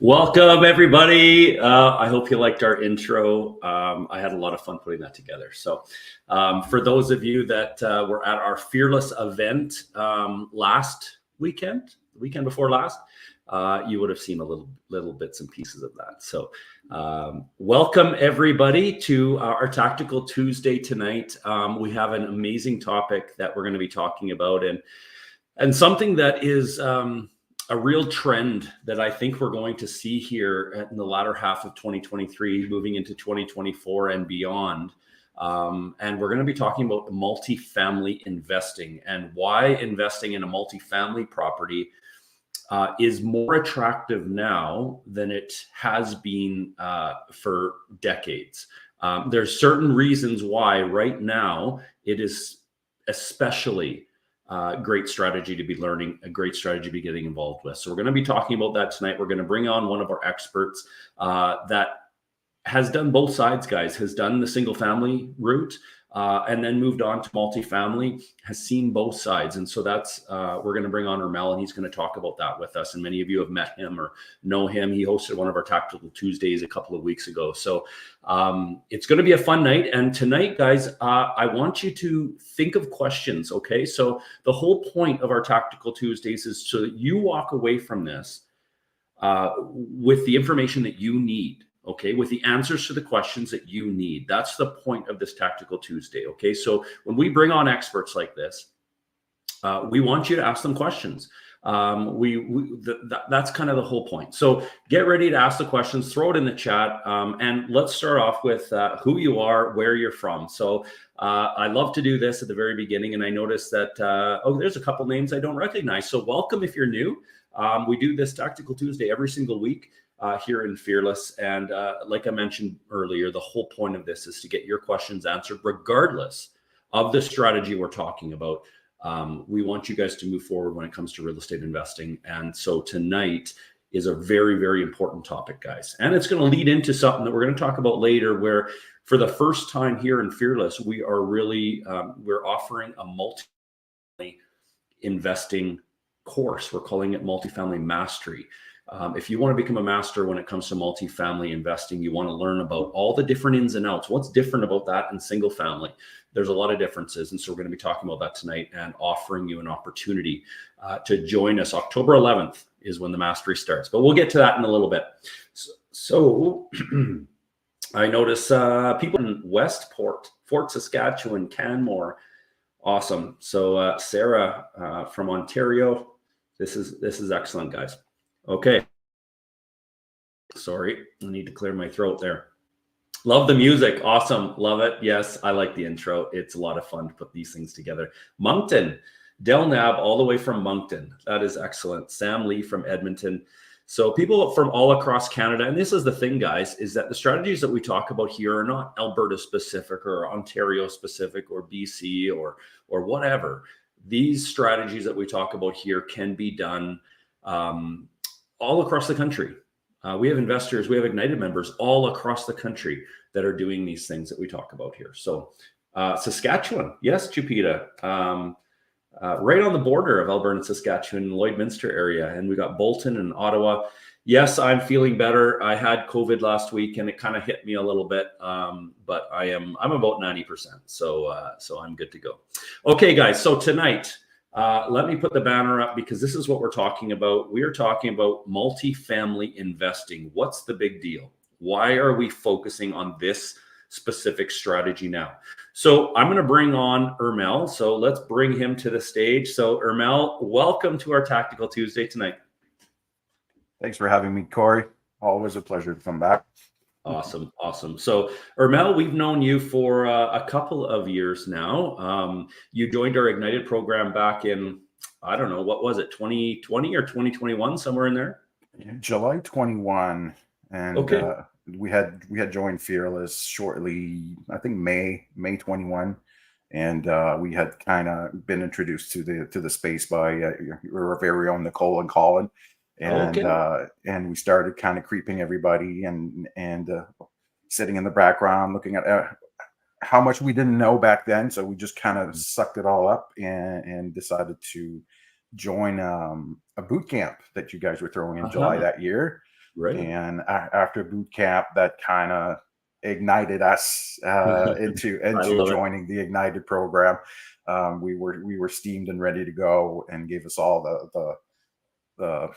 Welcome, everybody. I hope you liked our intro. I had a lot of fun putting that together. So for those of you that were at our Fearless event last weekend, the weekend before last, you would have seen a little bits and pieces of that. So welcome, everybody, to our Tactical Tuesday tonight. We have an amazing topic that we're going to be talking about, and something that is a real trend that I think we're going to see here in the latter half of 2023, moving into 2024 and beyond. And we're going to be talking about multifamily investing and why investing in a multifamily property is more attractive now than it has been for decades. There's certain reasons why right now it is especially great strategy to be learning, a great strategy to be getting involved with. So we're going to be talking about that tonight. We're going to bring on one of our experts that has done both sides, guys, has done the single family route and then moved on to multifamily, has seen both sides. And so that's, we're going to bring on Hermel, and he's going to talk about that with us. And many of you have met him or know him. He hosted one of our Tactical Tuesdays a couple of weeks ago. So it's going to be a fun night. And tonight, guys, I want you to think of questions, okay? So the whole point of our Tactical Tuesdays is so that you walk away from this with the information that you need. Okay, with the answers to the questions that you need. That's the point of this Tactical Tuesday. Okay, so when we bring on experts like this, we want you to ask them questions. That's kind of the whole point. So get ready to ask the questions, throw it in the chat, and let's start off with who you are, where you're from. So I love to do this at the very beginning, and I noticed that, there's a couple names I don't recognize. So welcome if you're new. We do this Tactical Tuesday every single week here in Fearless. And like I mentioned earlier, the whole point of this is to get your questions answered, regardless of the strategy we're talking about. We want you guys to move forward when it comes to real estate investing. And so tonight is a very, very important topic, guys. And it's going to lead into something that we're going to talk about later, where for the first time here in Fearless, we are really, we're offering a multifamily investing course. We're calling it Multifamily Mastery. If you want to become a master when it comes to multifamily investing, you want to learn about all the different ins and outs. What's different about that in single family? There's a lot of differences. And so we're going to be talking about that tonight and offering you an opportunity to join us. October 11th is when the mastery starts, but we'll get to that in a little bit. So I notice people in Westport, Fort Saskatchewan, Canmore. Awesome. So Sarah from Ontario, this is excellent, guys. Okay. Sorry, I need to clear my throat there. Love the music. Awesome. Love it. Yes, I like the intro. It's a lot of fun to put these things together. Moncton, Del Nab, all the way from Moncton. That is excellent. Sam Lee from Edmonton. So people from all across Canada. And this is the thing, guys, is that the strategies that we talk about here are not Alberta specific or Ontario specific or BC or whatever. These strategies that we talk about here can be done all across the country. We have investors, we have Ignited members all across the country that are doing these things that we talk about here. So Saskatchewan, yes, Jupita, right on the border of Alberta and Saskatchewan, Lloydminster area. And we got Bolton and Ottawa. Yes, I'm feeling better. I had COVID last week and it kind of hit me a little bit, but I'm about 90%. So I'm good to go. Okay, guys, so tonight, let me put the banner up because this is what we're talking about. We are talking about multifamily investing. What's the big deal? Why are we focusing on this specific strategy now? So I'm going to bring on Hermel. So let's bring him to the stage. So Hermel, welcome to our Tactical Tuesday tonight. Thanks for having me, Corey. Always a pleasure to come back. Awesome. Awesome. So Hermel, we've known you for a couple of years now. You joined our Ignited program back in, I don't know, what was it, 2020 or 2021, somewhere in there? July 21. And okay. We had joined Fearless shortly, I think May 21. And we had kind of been introduced to the space by your very own Nicole and Colin. And we started kind of creeping everybody and sitting in the background, looking at how much we didn't know back then. So we just kind of sucked it all up and decided to join a boot camp that you guys were throwing in July that year. Right. And after boot camp, that kind of ignited us into I love it. joining the Ignited program. We were steamed and ready to go, and gave us all the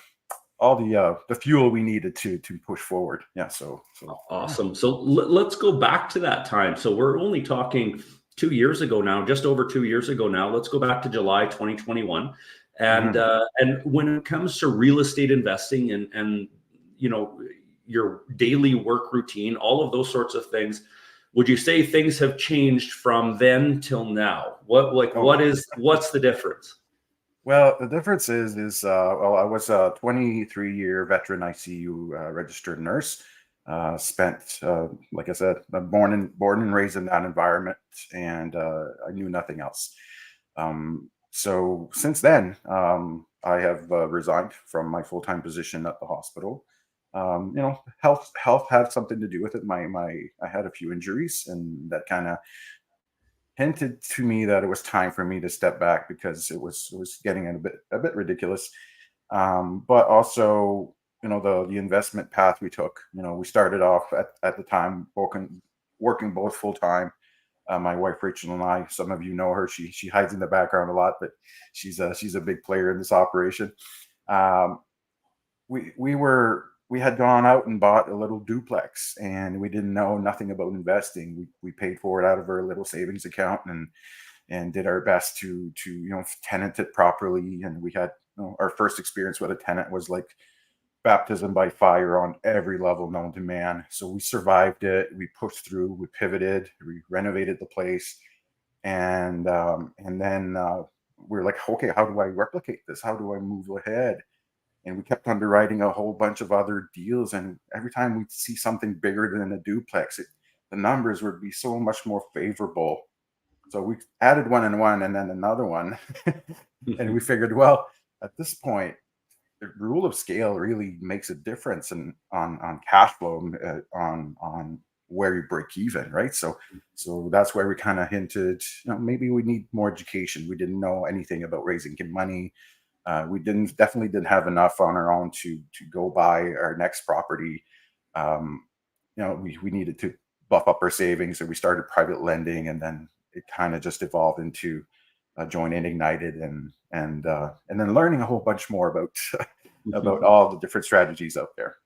fuel we needed to push forward. Yeah. So yeah. Awesome. So let's go back to that time. So we're only talking 2 years ago now, just over 2 years ago now. Let's go back to July 2021. Mhm. And when it comes to real estate investing and you know your daily work routine, all of those sorts of things, would you say things have changed from then till now? Oh, What's the difference? well, the difference is I was a 23-year veteran ICU registered nurse. Spent like I said, I'm born and raised in that environment, and I knew nothing else. So since then, I have resigned from my full time position at the hospital. Health had something to do with it. I had a few injuries, and that kind of hinted to me that it was time for me to step back, because it was getting a bit ridiculous. But also, the investment path we took. We started off at the time working both full time. My wife Rachel and I, some of you know her. She hides in the background a lot, but she's a big player in this operation. Um, we had gone out and bought a little duplex, and we didn't know nothing about investing. We paid for it out of our little savings account, and did our best to tenant it properly. And we had, our first experience with a tenant was like baptism by fire on every level known to man. So we survived it. We pushed through. We pivoted. We renovated the place, and then we're like, okay, how do I replicate this? How do I move ahead? And we kept underwriting a whole bunch of other deals. And every time we'd see something bigger than a duplex, the numbers would be so much more favorable. So we added one and one, and then another one. And we figured, well, at this point, the rule of scale really makes a difference on cash flow, on where you break even, right? So that's where we kind of hinted, maybe we need more education. We didn't know anything about raising money. We definitely didn't have enough on our own to go buy our next property. We needed to buff up our savings, and we started private lending, and then it kind of just evolved into joining Ignited, and then learning a whole bunch more about about all the different strategies out there.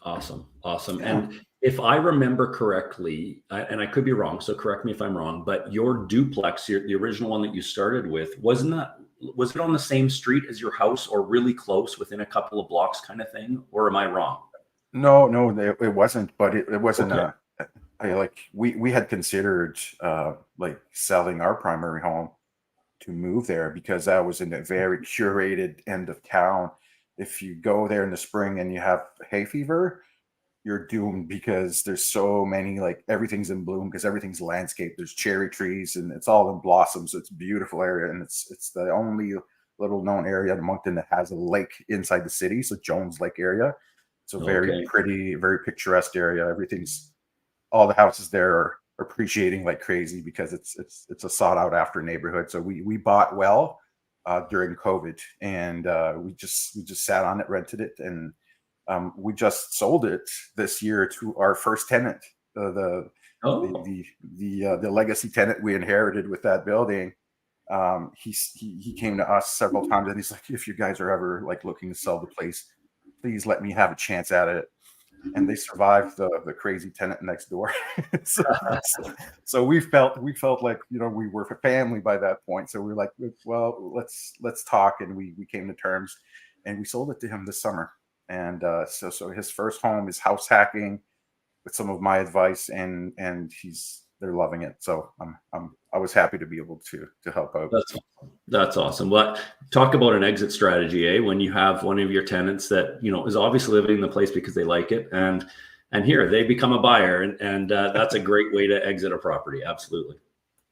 Awesome. Awesome. Yeah. And if I remember correctly, and I could be wrong, so correct me if I'm wrong, but your duplex, the original one that you started with, was it on the same street as your house, or really close within a couple of blocks kind of thing? Or am I wrong? No, no, it wasn't. But it wasn't Okay. like we had considered like selling our primary home to move there, because that was in a very curated end of town. If you go there in the spring and you have hay fever, you're doomed, because there's so many, like, everything's in bloom, because everything's landscape. There's cherry trees, and it's all in blossom. So it's a beautiful area, and it's the only little known area in Moncton that has a lake inside the city. So Jones Lake area. So very Okay. pretty, very picturesque area. Everything's All the houses there are appreciating like crazy, because it's a sought out after neighborhood. So we bought well during COVID, and we just sat on it, rented it, and we just sold it this year to our first tenant, the Oh, the legacy tenant we inherited with that building. He came to us several times, and he's like, if you guys are ever like looking to sell the place, please let me have a chance at it. And they survived the crazy tenant next door. so, so we felt like, we were a family by that point. So we were like, well, let's talk, and we came to terms, and we sold it to him this summer. And so his first home is house hacking with some of my advice, and they're loving it. So I was happy to be able to help out. that's that's awesome. Well, talk about an exit strategy, eh? When you have one of your tenants that is obviously living in the place because they like it, and here they become a buyer, and that's a great way to exit a property. Absolutely.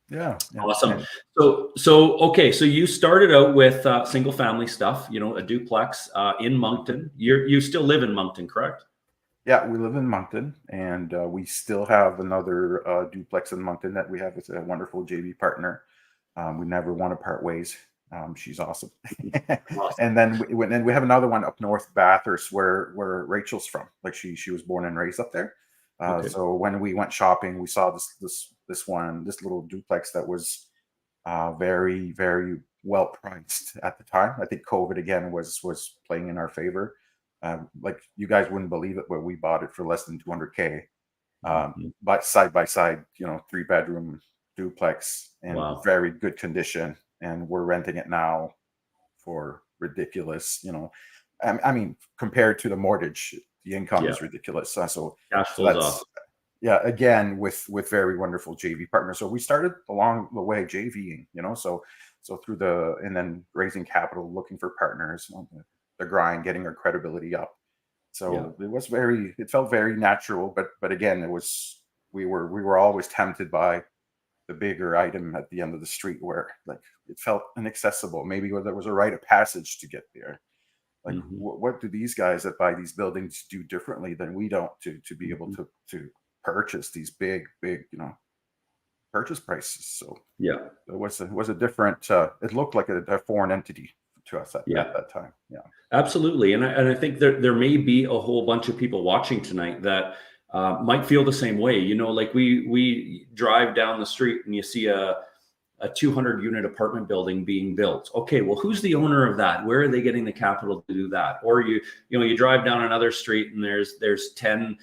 Yeah, yeah. Awesome. So okay. So you started out with single family stuff, a duplex in Moncton. You still live in Moncton, correct? Yeah, we live in Moncton, and we still have another duplex in Moncton that we have with a wonderful JV partner. We never want to part ways. She's awesome. Awesome. And then we have another one up north, Bathurst, where Rachel's from. Like she was born and raised up there. Okay. So when we went shopping, we saw this little duplex that was very, very well priced at the time. I think COVID again was playing in our favor. Like you guys wouldn't believe it, but we bought it for less than 200K. Mhm. But side by side, 3-bedroom duplex in Wow. very good condition, and we're renting it now for ridiculous. I mean, compared to the mortgage, the income Yeah. is ridiculous. Cash So flows off. that's yeah, again with very wonderful JV partners. So we started along the way JVing, so through and then raising capital, looking for partners, the grind, getting our credibility up. Yeah. So it felt very natural, but again, we were always tempted by the bigger item at the end of the street where like it felt inaccessible. Maybe where there was a rite of passage to get there. Like Mhm. what do these guys that buy these buildings do differently than we don't to be able Mhm. to purchase these big purchase prices? So Yeah. it was a different. It looked like a foreign entity to us at Yeah. that time. Yeah. Absolutely. And I think there may be a whole bunch of people watching tonight that might feel the same way. Like we drive down the street and you see a 200 unit apartment building being built. Okay, well, who's the owner of that? Where are they getting the capital to do that? Or you drive down another street and there's 10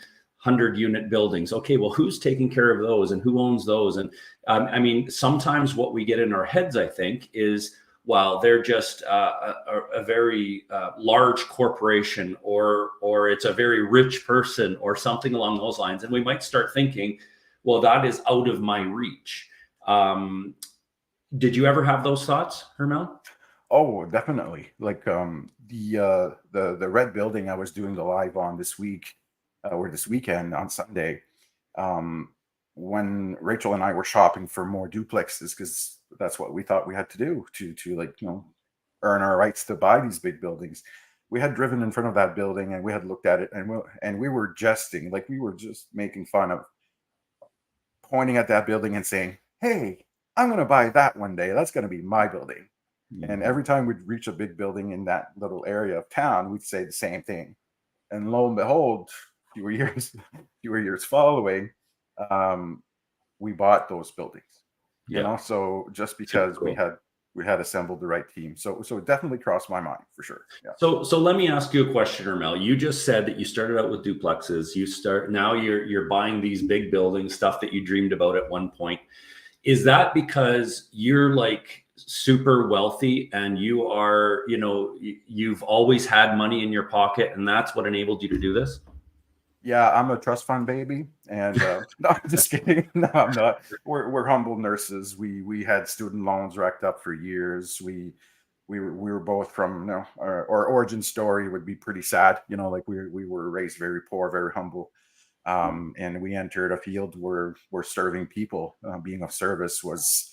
100-unit buildings. Okay, well, who's taking care of those and who owns those? And I mean, sometimes what we get in our heads, I think, is well, they're just a very large corporation, or it's a very rich person, or something along those lines, and we might start thinking, well, that is out of my reach. Did you ever have those thoughts, Hermel? Oh, definitely. Like the red building I was doing the live on this week, or this weekend on Sunday, um, when Rachel and I were shopping for more duplexes because that's what we thought we had to do to like earn our rights to buy these big buildings. We had driven in front of that building and we had looked at it, and we were jesting, like we were just making fun of, pointing at that building and saying, "Hey, I'm going to buy that one day. That's going to be my building." And Mhm. every time we'd reach a big building in that little area of town, we'd say the same thing. And lo and behold, fewer years, fewer years following, um, we bought those buildings. Yeah, So just super because we cool. had assembled the right team, so it definitely crossed my mind for sure. Yeah. So let me ask you a question, Hermel. You just said that you started out with duplexes. Now you're buying these big buildings, stuff that you dreamed about at one point. Is that because you're like super wealthy and you've always had money in your pocket and that's what enabled you to do this? Yeah, I'm a trust fund baby, and no, I'm just kidding. No, I'm not. We're humble nurses. We had student loans racked up for years. We were both from our origin story would be pretty sad. Like we were raised very poor, very humble, and we entered a field where serving people, being of service was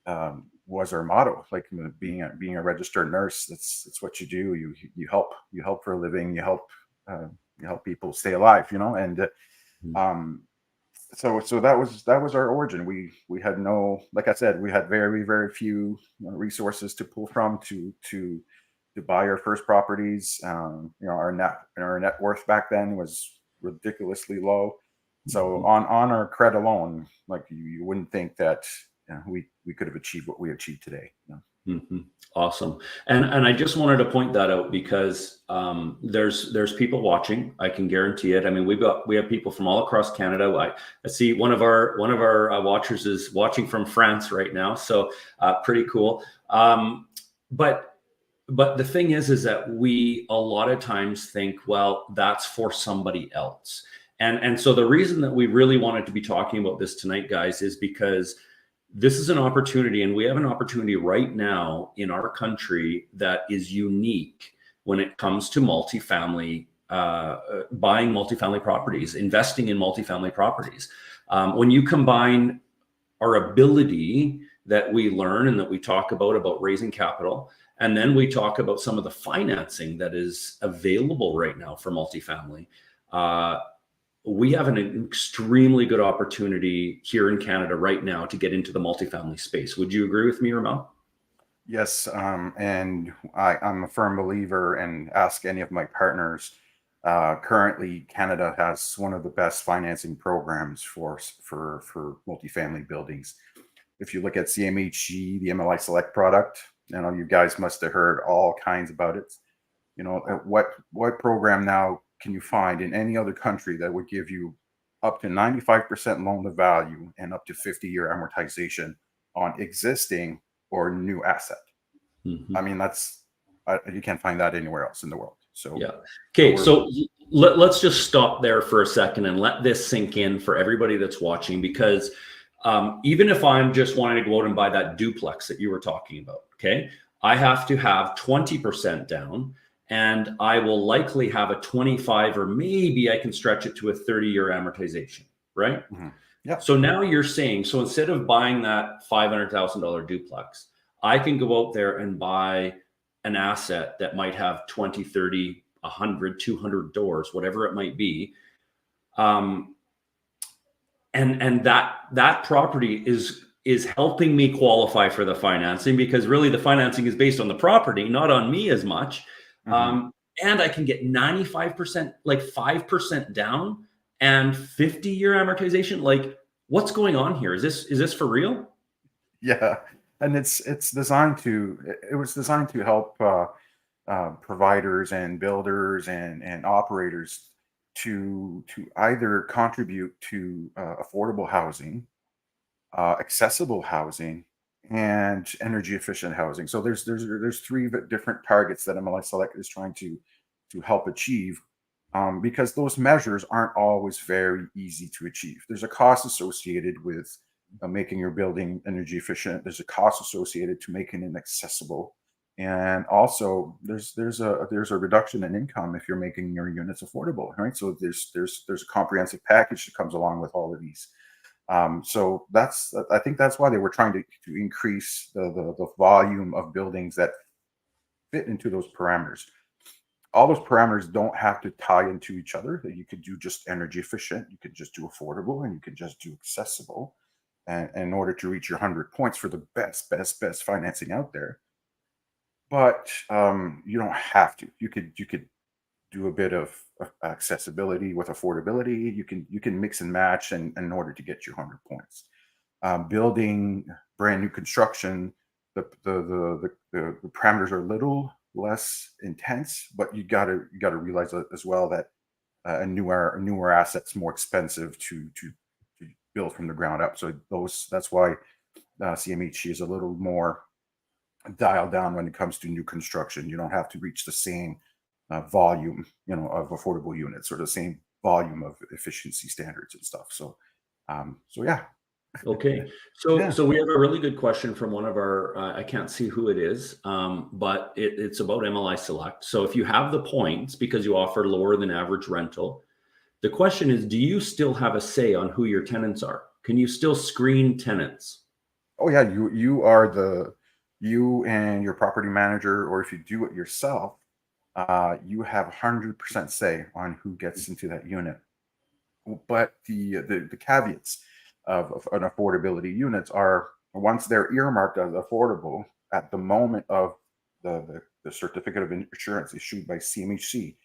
our motto. Like being a registered nurse, that's what you do. You help for a living. Uh, you help people stay alive. And um, so that was our origin. We had no, like I said, we had very very few resources to pull from to buy our first properties. Our net worth back then was ridiculously low. So Mhm. on our credit alone, like you wouldn't think that we could have achieved what we achieved today. Mhm. Awesome. And I just wanted to point that out because there's people watching. I can guarantee it. I mean, we have people from all across Canada. I see one of our watchers is watching from France right now, so pretty cool. But the thing is that we a lot of times think, well, that's for somebody else. And so the reason that we really wanted to be talking about this tonight, guys, is because this is an opportunity, and we have an opportunity right now in our country that is unique when it comes to multifamily, buying multifamily properties, investing in multifamily properties. When you combine our ability that we learn and that we talk about raising capital, and then we talk about some of the financing that is available right now for multifamily. Uh, we have an extremely good opportunity here in Canada right now to get into the multifamily space. Would you agree with me, Ramel? Yes, and I'm a firm believer, and ask any of my partners. Currently, Canada has one of the best financing programs for multifamily buildings. If you look at CMHC, the MLI Select product, you guys must have heard all kinds about it. What program now can you find in any other country that would give you up to 95% loan to value and up to 50-year amortization on existing or new asset? Mhm. I mean, you can't find that anywhere else in the world. So, Yeah. so Okay. we're So let's just stop there for a second and let this sink in for everybody that's watching, because even if I'm just wanting to go out and buy that duplex that you were talking about, okay, I have to have 20% down, and I will likely have a 25, or maybe I can stretch it to a 30-year amortization, right? mhm. Yeah, So now you're saying, so instead of buying that $500,000 duplex, I can go out there and buy an asset that might have 20, 30, 100, 200 doors, whatever it might be. Um, and that property is helping me qualify for the financing, because really the financing is based on the property, not on me as much. hmm And I can get 95%, like 5% down and 50-year amortization. Like, what's going on here? Is this for real? yeah, and it's designed to. It was designed to help providers and builders and operators to either contribute to affordable housing, accessible housing, and energy efficient housing. So there's three different targets that MLI Select is trying to help achieve, because those measures aren't always very easy to achieve. There's a cost associated with making your building energy efficient. There's a cost associated to making it accessible, and also there's a reduction in income if you're making your units affordable, right? So there's a comprehensive package that comes along with all of these. So I think that's why they were trying to increase the volume of buildings that fit into those parameters. All those parameters don't have to tie into each other. That you could do just energy efficient, you could just do affordable, and you could just do accessible. And in order to reach your 100 points for the best financing out there. But you don't have to. You could do a bit of accessibility with affordability. You can mix and match in order to get your 100 points. Building brand new construction, the parameters are a little less intense, but you gotta realize as well that a newer asset's more expensive to build from the ground up. So that's why CMHC is a little more dialed down when it comes to new construction. You don't have to reach the same volume, of affordable units, or the same volume of efficiency standards and stuff. So yeah, Okay. So yeah. so we have a really good question from one of our, I can't see who it is, but it's about MLI Select. So if you have the points because you offer lower than average rental, the question is, do you still have a say on who your tenants are? Can you still screen tenants? Oh yeah, you and your property manager, or if you do it yourself, you have 100% say on who gets into that unit. But the caveats of an affordability units are, once they're earmarked as affordable at the moment of the certificate of insurance issued by CMHC,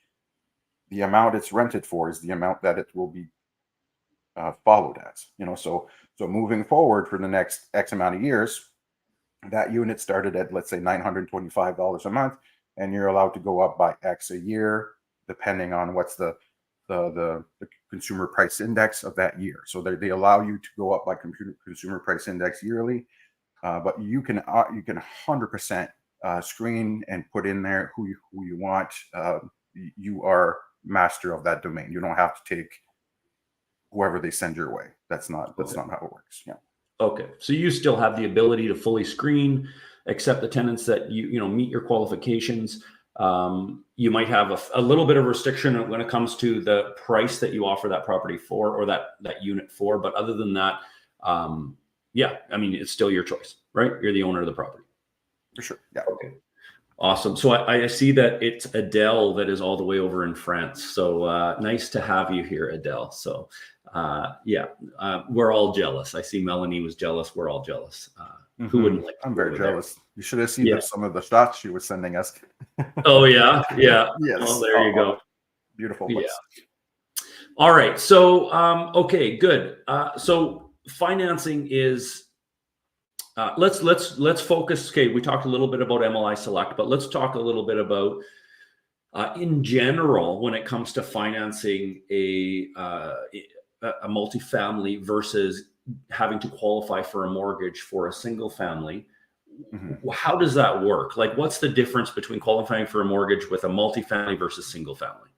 the amount it's rented for is the amount that it will be followed as. So moving forward for the next X amount of years, that unit started at, let's say, $925 a month, and you're allowed to go up by X a year, depending on what's the consumer price index of that year. So they allow you to go up by consumer price index yearly, but you can 100% screen and put in there who you want. You are master of that domain. You don't have to take whoever they send your way. That's not how it works. Yeah. Okay, so you still have the ability to fully screen, accept the tenants that meet your qualifications. You might have a little bit of restriction when it comes to the price that you offer that property for, or that unit for, but other than that, yeah, I mean, it's still your choice, right? You're the owner of the property. For sure. Yeah. Okay. Awesome. So I see that it's Adele that is all the way over in France. So nice to have you here, Adele. So yeah, we're all jealous. I see Melanie was jealous. We're all jealous. Who wouldn't like to I'm go very over there? jealous. You should have seen Yeah. some of the shots she was sending us. Oh yeah, yeah. Well, Yes. there you go. Beautiful Yeah. place. All right. So, okay, good. So financing is. Let's focus. Okay, we talked a little bit about MLI Select, but let's talk a little bit about in general when it comes to financing a multifamily versus having to qualify for a mortgage for a single family. Mhm. How does that work? Like, what's the difference between qualifying for a mortgage with a multifamily versus single family?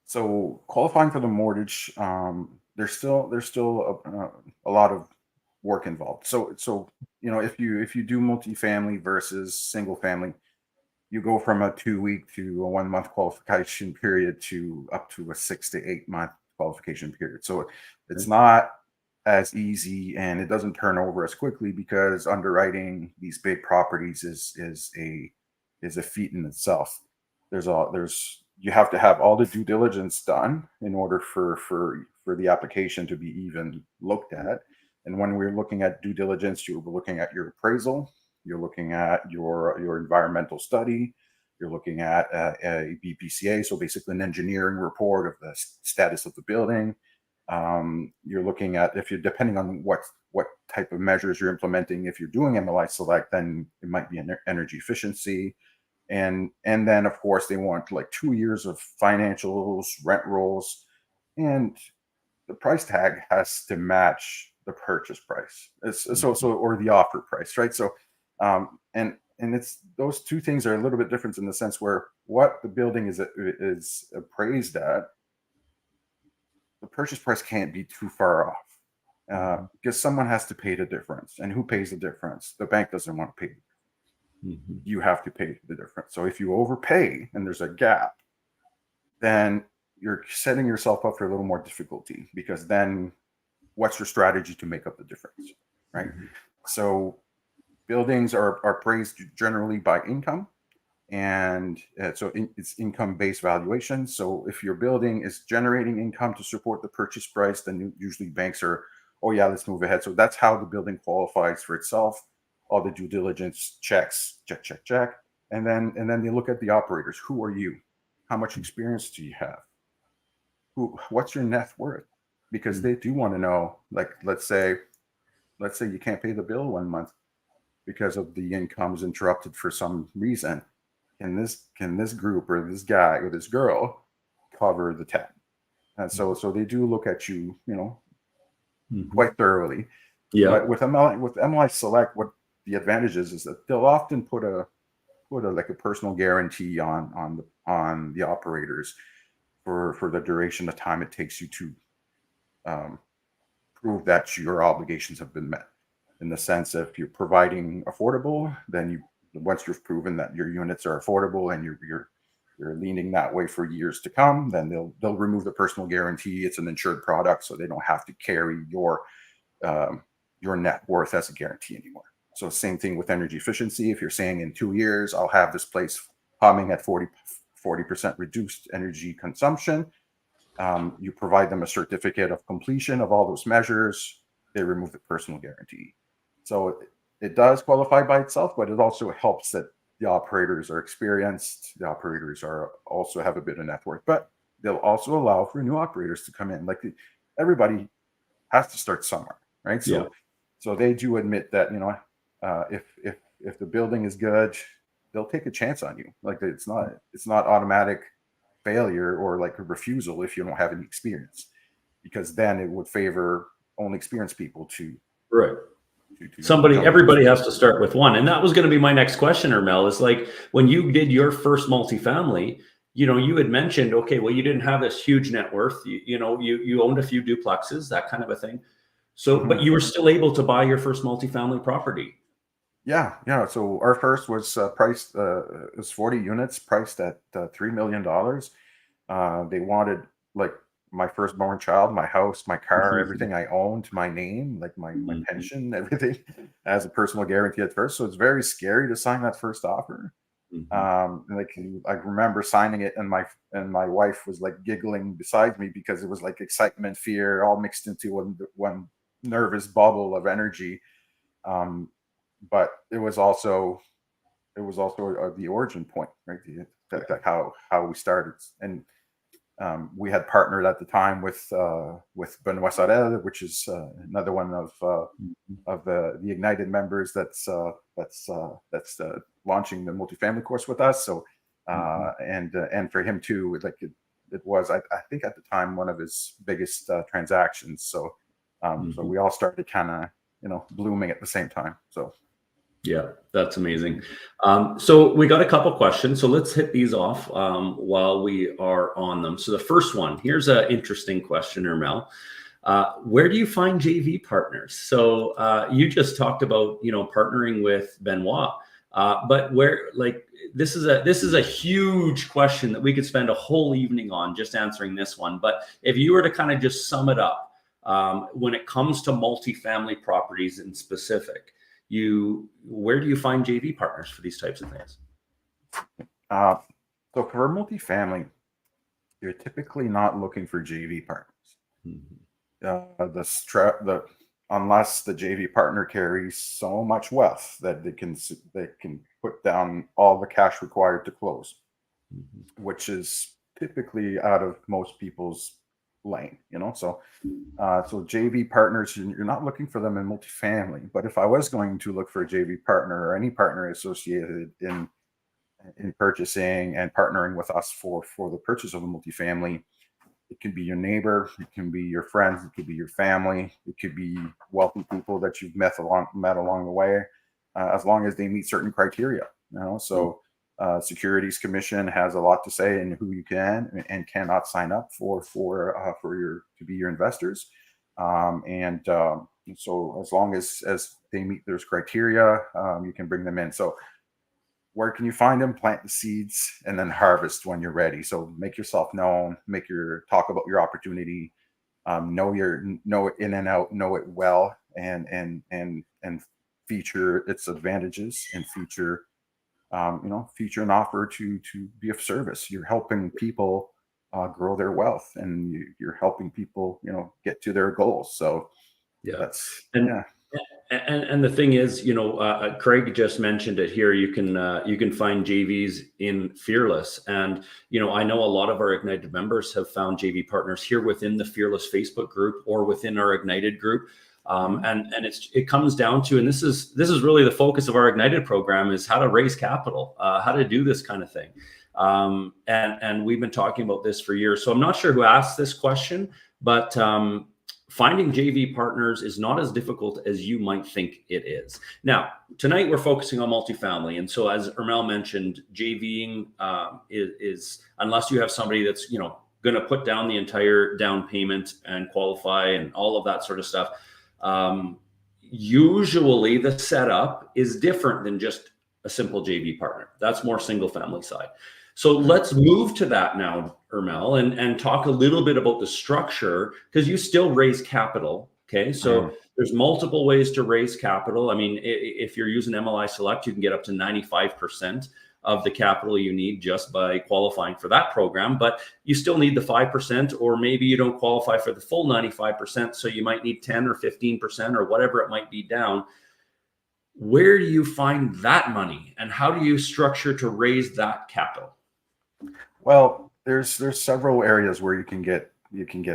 So qualifying for the mortgage, there's still a lot of work involved. So if you do multifamily versus single family, you go from a 2 week to a 1 month qualification period to up to a 6 to 8 month qualification period. So it's not as easy and it doesn't turn over as quickly because underwriting these big properties is a feat in itself. There's you have to have all the due diligence done in order for the application to be even looked at. And when we're looking at due diligence, you're looking at your appraisal, you're looking at your environmental study, you're looking at a BPCA, so basically an engineering report of the status of the building. You're looking at, if you're depending on what type of measures you're implementing. If you're doing MLI Select, then it might be energy efficiency, and then of course they want like 2 years of financials, rent rolls, and the price tag has to match the purchase price. Or the offer price, right? So and it's those two things are a little bit different in the sense where what the building is appraised at, the purchase price can't be too far off, because someone has to pay the difference. And who pays the difference? The bank doesn't want to pay. Mm-hmm. You have to pay the difference. So if you overpay and there's a gap, then you're setting yourself up for a little more difficulty, because then what's your strategy to make up the difference, right? Mm-hmm. So buildings are appraised generally by income, and it's income-based valuation. So if your building is generating income to support the purchase price, then usually banks are, oh yeah, let's move ahead. So that's how the building qualifies for itself. All the due diligence checks, check, and then they look at the operators. Who are you? How much experience do you have? What's your net worth? Because they do want to know, like, let's say you can't pay the bill 1 month because of the income's interrupted for some reason. Can this group or this guy or this girl cover the tab? And so they do look at you, quite thoroughly. Yeah. But with MLI Select, what the advantage is that they'll often put a like a personal guarantee on the operators for the duration of time it takes you to prove that your obligations have been met. In the sense, if you're providing affordable, then once you've proven that your units are affordable and you're leaning that way for years to come, then they'll remove the personal guarantee. It's an insured product, so they don't have to carry your net worth as a guarantee anymore. So same thing with energy efficiency. If you're saying in 2 years I'll have this place humming at 40% reduced energy consumption, you provide them a certificate of completion of all those measures. They remove the personal guarantee. So it does qualify by itself, but it also helps that the operators are experienced. The operators also have a bit of net worth, but they'll also allow for new operators to come in. Like everybody has to start somewhere, right? So they do admit that, if the building is good, they'll take a chance on you. Like it's not automatic failure or like a refusal if you don't have any experience, because then it would favor only experienced people to Right. jump Everybody has to start with one. And that was going to be my next question, Hermel, is like when you did your first multifamily, you had mentioned, okay, well, you didn't have this huge net worth, you owned a few duplexes, that kind of a thing. So, but you were still able to buy your first multifamily property. Yeah. So our first was priced, it was 40 units priced at $3 million. They wanted like my firstborn child, my house, my car, everything I owned, my name, like my pension, everything as a personal guarantee at first. So it's very scary to sign that first offer. Like I remember signing it, and my wife was like giggling beside me because it was like excitement, fear, all mixed into one nervous bubble of energy. but it was also the origin point, right? How we started, and we had partnered at the time with Benoit Sorel, which is another one of the Ignited members that's launching the multifamily course with us. So and for him too, like it was I think at the time one of his biggest transactions. So so we all started kind of blooming at the same time. So yeah, that's amazing. So we got a couple questions. So let's hit these off while we are on them. So the first one, here's an interesting question, Hermel. Where do you find JV partners? So you just talked about partnering with Benoit, but where this is a huge question that we could spend a whole evening on just answering this one. But if you were to kind of just sum it up, when it comes to multifamily properties in specific, where do you find JV partners for these types of things? So for multifamily, you're typically not looking for JV partners. Unless the JV partner carries so much wealth that they can put down all the cash required to close, which is typically out of most people's lane. So JV partners, you're not looking for them in multifamily. But if I was going to look for a JV partner or any partner associated in purchasing and partnering with us for the purchase of a multifamily, it can be your neighbor, it can be your friends, it could be your family, it could be wealthy people that you've met along the way, as long as they meet certain criteria. So Securities Commission has a lot to say in who you can and cannot sign up to be your investors, and so as long as they meet those criteria, you can bring them in. So where can you find them? Plant the seeds and then harvest when you're ready. So make yourself known, talk about your opportunity, know it in and out, know it well, and feature its advantages, and feature an offer to be of service. You're helping people grow their wealth, and you're helping people get to their goals. So and the thing is, Craig just mentioned it here. You can find JVs in Fearless, and I know a lot of our Ignited members have found JV partners here within the Fearless Facebook group or within our Ignited group. And it comes down to, and this is really the focus of our Ignited program, is how to raise capital, how to do this kind of thing. And we've been talking about this for years. So I'm not sure who asked this question, but finding JV partners is not as difficult as you might think it is. Now, tonight we're focusing on multifamily. And so as Hermel mentioned, JVing is unless you have somebody that's, going to put down the entire down payment and qualify and all of that sort of stuff. Usually the setup is different than just a simple JV partner. That's more single family side. So let's move to that now, Hermel, and talk a little bit about the structure, because you still raise capital. Okay. So there's multiple ways to raise capital. I mean, if you're using MLI Select, you can get up to 95% of the capital you need just by qualifying for that program, but you still need the 5%, or maybe you don't qualify for the full 95%. So you might need 10 or 15% or whatever it might be down. Where do you find that money, and how do you structure to raise that capital? Well, there's several areas where you can get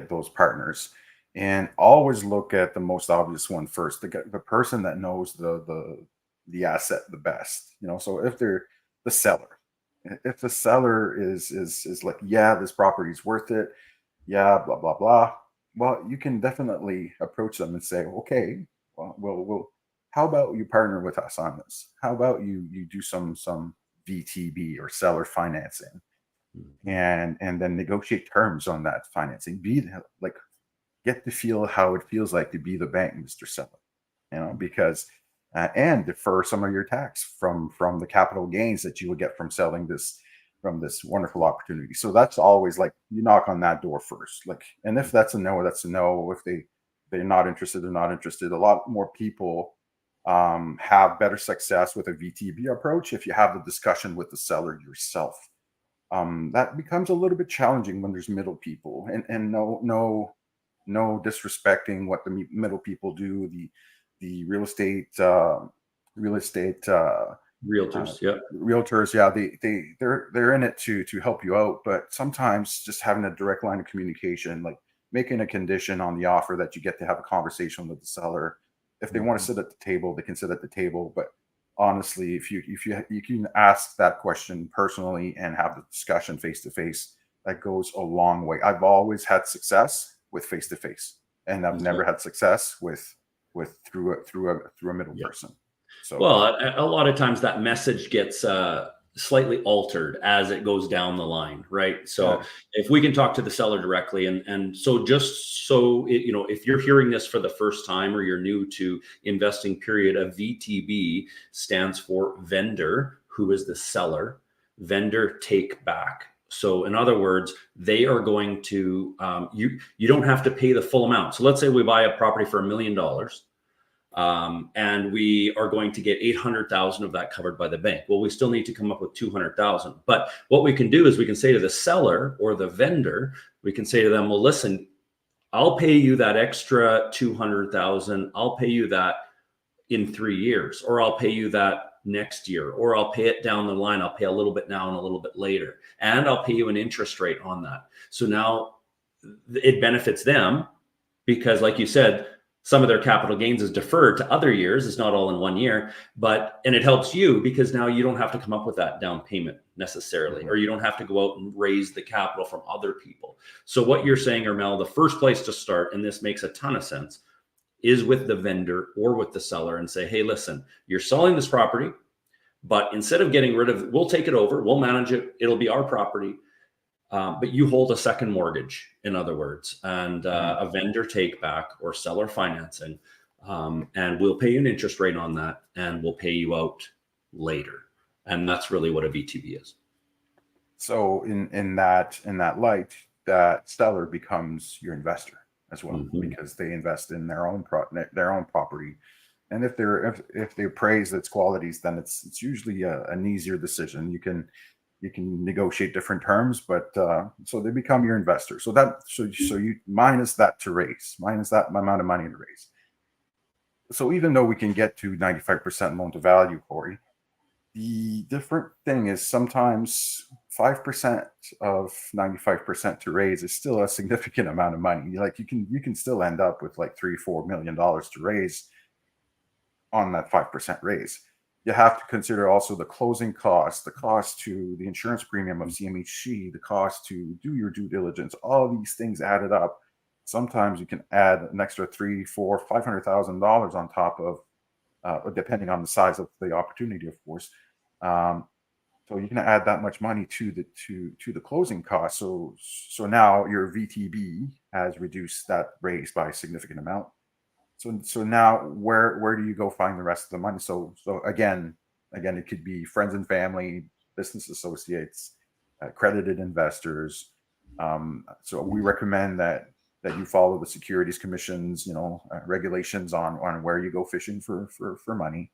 those partners, and always look at the most obvious one first. The person that knows the asset the best. So if they're the seller, if the seller is like, yeah, this property is worth it, yeah, blah blah blah. Well, you can definitely approach them and say, okay, well, how about you partner with us on this? How about you do some VTB or seller financing, and then negotiate terms on that financing. Get to feel how it feels like to be the bank, Mr. Seller. Because and defer some of your tax from the capital gains that you would get from selling this wonderful opportunity. So that's always like, you knock on that door first. And if that's a no, that's a no. If they're not interested, they're not interested. A lot more people have better success with a VTB approach if you have the discussion with the seller yourself. That becomes a little bit challenging when there's middle people, and no disrespecting what the middle people do. The real estate real estate Realtors. Yeah. realtors. Yeah, they're in it to help you out, but sometimes just having a direct line of communication, like making a condition on the offer that you get to have a conversation with the seller. If they want to sit at the table, they can sit at the table. But honestly, if you can ask that question personally and have the discussion face to face, that goes a long way. I've always had success with face to face, and I've never had success with through a middle Yeah. person. So Well, a lot of times that message gets slightly altered as it goes down the line, right? So yeah. if we can talk to the seller directly, and so just so you know, if you're hearing this for the first time or you're new to investing, period, a VTB stands for vendor, who is the seller, vendor take back. So in other words, they are going to you don't have to pay the full amount. So let's say we buy a property for $1 million. And we are going to get 800,000 of that covered by the bank. Well, we still need to come up with 200,000. But what we can do is we can say to the seller or the vendor, we can say to them, well, listen, I'll pay you that extra 200,000. I'll pay you that in 3 years, or I'll pay you that next year, or I'll pay it down the line. I'll pay a little bit now and a little bit later, and I'll pay you an interest rate on that. So now it benefits them because, like you said, some of their capital gains is deferred to other years. It's not all in 1 year, and it helps you because now you don't have to come up with that down payment necessarily, or you don't have to go out and raise the capital from other people. So what you're saying, Hermel, the first place to start, and this makes a ton of sense, is with the vendor or with the seller and say, hey, listen, you're selling this property, but instead of getting rid of it, we'll take it over, we'll manage it, it'll be our property. But you hold a second mortgage, in other words, and a vendor take back or seller financing, and we'll pay you an interest rate on that, and we'll pay you out later. And that's really what a VTB is. So in that light, that seller becomes your investor as well, because they invest in their own property. And if they appraise its qualities, then it's usually an easier decision. You can negotiate different terms, but so they become your investor. So you minus that amount of money to raise. So even though we can get to 95% loan to value, Corey, the different thing is sometimes 5% of 95% to raise is still a significant amount of money. Like you can still end up with like $3-4 million to raise on that 5% raise. You have to consider also the closing costs, the cost to the insurance premium of CMHC, the cost to do your due diligence. All these things added up. Sometimes you can add an extra $300,000, $400,000, $500,000 on top of, depending on the size of the opportunity, of course. So you can add that much money to the closing costs. So now your VTB has reduced that raise by a significant amount. So now where do you go find the rest of the money? So again, it could be friends and family, business associates, accredited investors. So we recommend that you follow the Securities Commission's regulations on where you go fishing for money.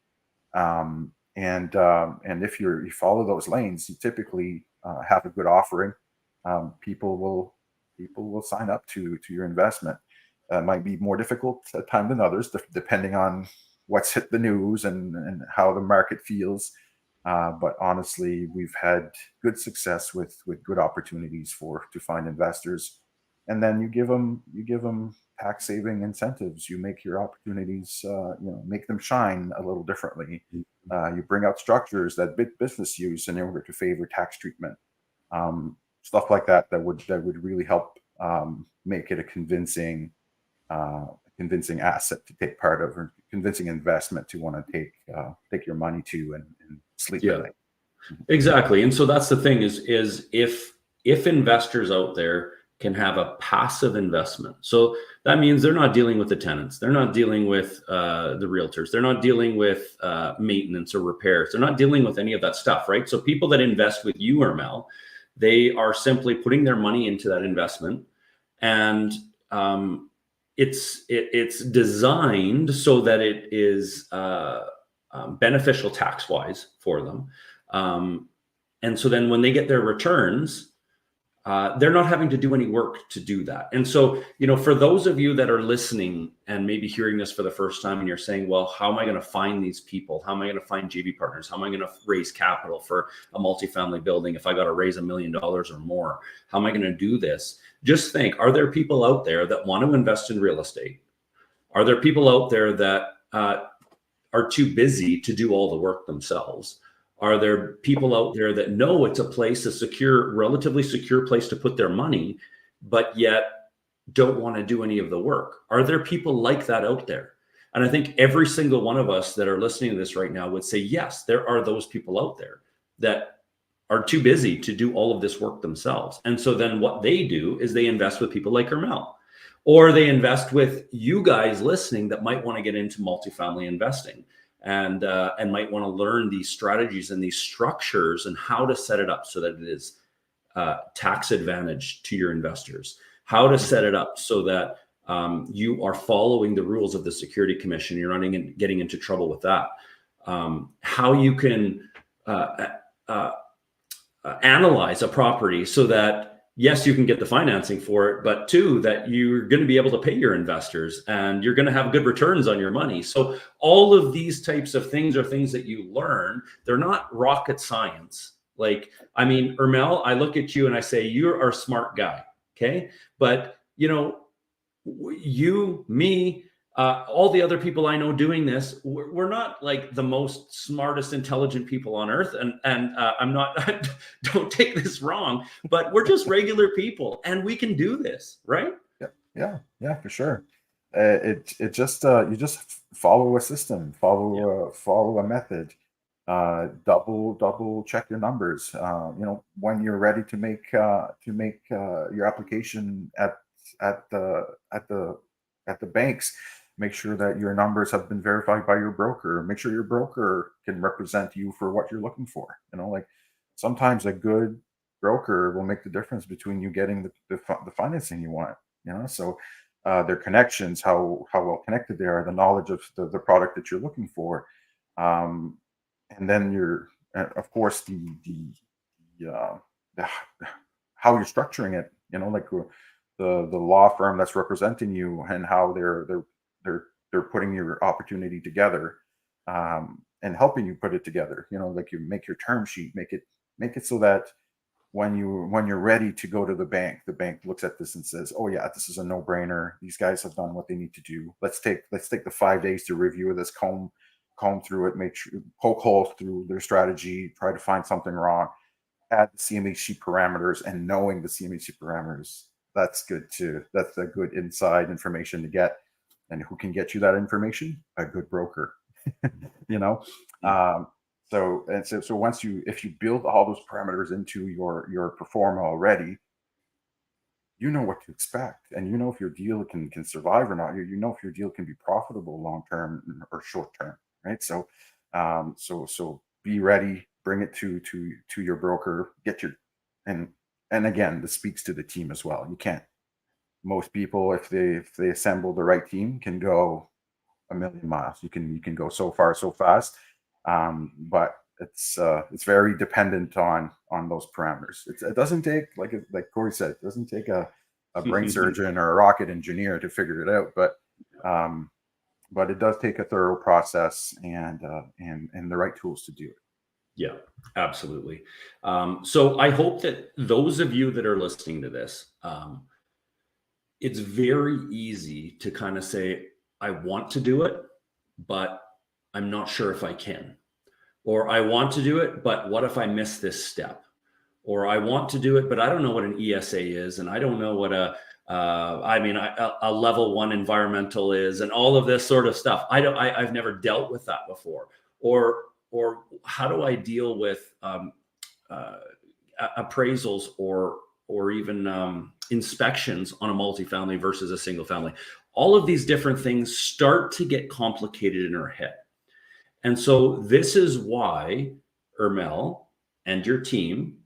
And if you follow those lanes, you typically have a good offering. People will sign up to your investment. Might be more difficult at time than others, depending on what's hit the news and how the market feels. But honestly, we've had good success with good opportunities to find investors, and then you give them tax saving incentives. You make your opportunities, make them shine a little differently. You bring out structures that business use in order to favor tax treatment, stuff like that would really help make it a convincing asset to take part of, or convincing investment to want to take your money to and sleep at night. Exactly. And so that's the thing is if investors out there can have a passive investment, so that means they're not dealing with the tenants, they're not dealing with the realtors, they're not dealing with maintenance or repairs, they're not dealing with any of that stuff, right? So people that invest with you, Hermel, they are simply putting their money into that investment, and it's designed so that it is beneficial tax-wise for them. And so then when they get their returns, they're not having to do any work to do that. And so, for those of you that are listening and maybe hearing this for the first time, and you're saying, well, how am I going to find these people? How am I going to find JV partners? How am I going to raise capital for a multifamily building if I got to raise $1 million or more? How am I going to do this? Just think, are there people out there that want to invest in real estate? Are there people out there that are too busy to do all the work themselves? Are there people out there that know it's a place, a secure, relatively secure place to put their money, but yet don't want to do any of the work? Are there people like that out there? And I think every single one of us that are listening to this right now would say, yes, there are those people out there that are too busy to do all of this work themselves. And so then what they do is they invest with people like Hermel, or they invest with you guys listening that might want to get into multifamily investing and might want to learn these strategies and these structures and how to set it up so that it is tax advantage to your investors, how to set it up so that you are following the rules of the Security Commission. You're not getting into trouble with that. How you can analyze a property so that, yes, you can get the financing for it, but two, that you're going to be able to pay your investors and you're going to have good returns on your money. So all of these types of things are things that you learn. They're not rocket science. Like, I mean, Hermel, I look at you and I say, you are a smart guy. Okay. But you, me, all the other people I know doing this, we're not like the most smartest, intelligent people on earth. And I'm not, don't take this wrong, but we're just regular people and we can do this, right? Yeah, for sure. It just, you just follow a system, follow a method, double check your numbers. When you're ready to make your application at the banks, make sure that your numbers have been verified by your broker. Make sure your broker can represent you for what you're looking for. Like sometimes a good broker will make the difference between you getting the financing you want. So their connections, how well connected they are, the knowledge of the product that you're looking for, and then of course the how you're structuring it. Like the law firm that's representing you and how they're putting your opportunity together, and helping you put it together. Like you make your term sheet, make it so that when you're ready to go to the bank looks at this and says, oh yeah, this is a no-brainer. These guys have done what they need to do. Let's take the 5 days to review this, comb through it, make sure, poke holes through their strategy, try to find something wrong, add the CMHC parameters, and knowing the CMHC parameters, that's good too. That's a good inside information to get. And who can get you that information? A good broker. So if you build all those parameters into your performa already, you know what to expect, and if your deal can survive or not. If your deal can be profitable long term or short term, right? So be ready, bring it to your broker, and again, this speaks to the team as well. You can't. Most people, if they assemble the right team, can go a million miles. You can go so far so fast, but it's very dependent on those parameters. It doesn't take, like Corey said, it doesn't take a brain surgeon or a rocket engineer to figure it out, but it does take a thorough process and the right tools to do it. Yeah, absolutely. So I hope that those of you that are listening to this, it's very easy to kind of say, I want to do it, but I'm not sure if I can. Or I want to do it, but what if I miss this step? Or I want to do it, but I don't know what an ESA is, and I don't know what a level 1 environmental is, and all of this sort of stuff. I've never dealt with that before. Or how do I deal with appraisals or even inspections on a multifamily versus a single family? All of these different things start to get complicated in our head. And so this is why Hermel and your team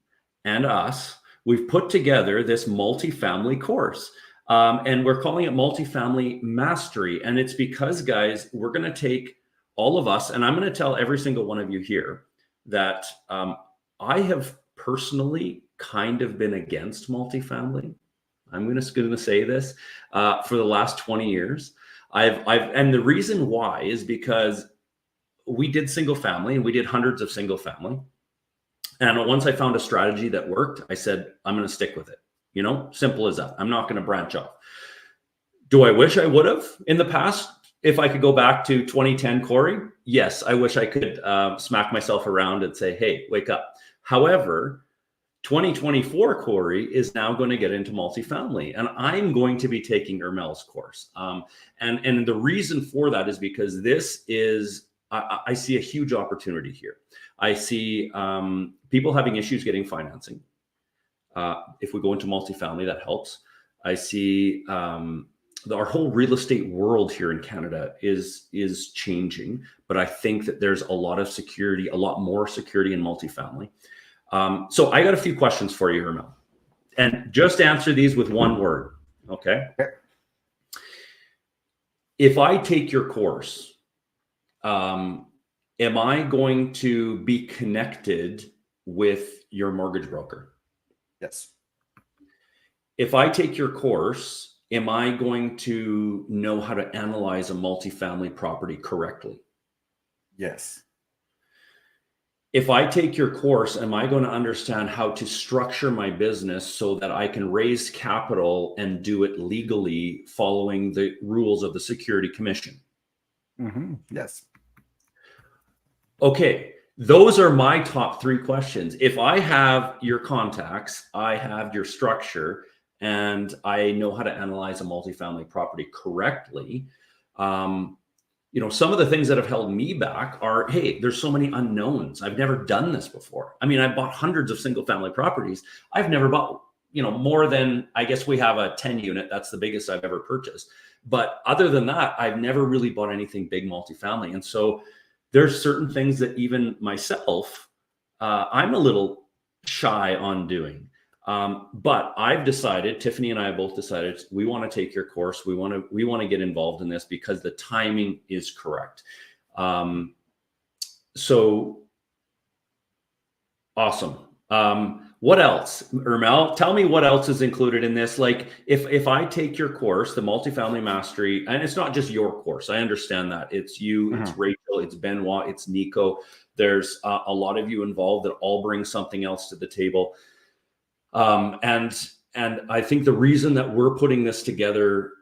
and us, we've put together this multifamily course. And we're calling it Multifamily Mastery. And it's because, guys, we're going to take all of us, and I'm going to tell every single one of you here that I have personally kind of been against multifamily. I'm going to say this for the last 20 years. And the reason why is because we did single family and we did hundreds of single family. And once I found a strategy that worked, I said, I'm going to stick with it. You know, simple as that. I'm not going to branch off. Do I wish I would have in the past? If I could go back to 2010, Corey, yes, I wish I could smack myself around and say, hey, wake up. However, 2024 Corey is now going to get into multifamily, and I'm going to be taking Hermel's course. And the reason for that is because this is, I see a huge opportunity here. I see people having issues getting financing. If we go into multifamily, that helps. I see our whole real estate world here in Canada is changing, but I think that there's a lot of security, a lot more security in multifamily. So I got a few questions for you, Hermel, and just answer these with one word. Okay. If I take your course, am I going to be connected with your mortgage broker? Yes. If I take your course, am I going to know how to analyze a multifamily property correctly? Yes. If I take your course, am I going to understand how to structure my business so that I can raise capital and do it legally following the rules of the Security Commission? Mm-hmm. Yes. Okay, those are my top 3 questions. If I have your contacts, I have your structure, and I know how to analyze a multifamily property correctly, you know, some of the things that have held me back are, hey, there's so many unknowns. I've never done this before. I mean, I bought hundreds of single family properties. I've never bought, you know, more than, I guess we have a 10 unit. That's the biggest I've ever purchased. But other than that, I've never really bought anything big multifamily. And so there's certain things that even myself, I'm a little shy on doing. But I've decided, Tiffany and I have both decided, we want to take your course. We want to get involved in this because the timing is correct. So awesome. What else, Hermel? Tell me what else is included in this. Like if I take your course, the Multifamily Mastery, and it's not just your course, I understand that. It's you, it's Rachel, it's Benoit, it's Nico. There's a lot of you involved that all bring something else to the table. And I think the reason that we're putting this together,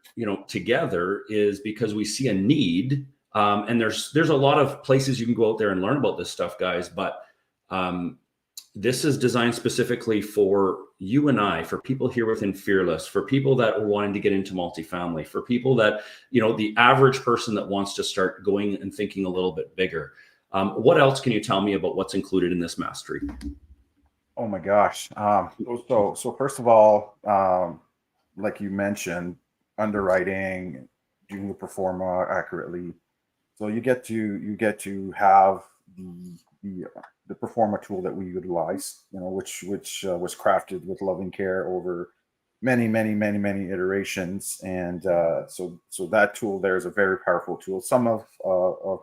is because we see a need. And there's a lot of places you can go out there and learn about this stuff, guys. But this is designed specifically for you and I, for people here within Fearless, for people that are wanting to get into multifamily, for people that, the average person that wants to start going and thinking a little bit bigger. What else can you tell me about what's included in this mastery? Oh my gosh. So first of all, like you mentioned, underwriting, doing the performa accurately. So you get to have the performa tool that we utilize, which was crafted with loving care over many iterations. And so that tool there is a very powerful tool. Some of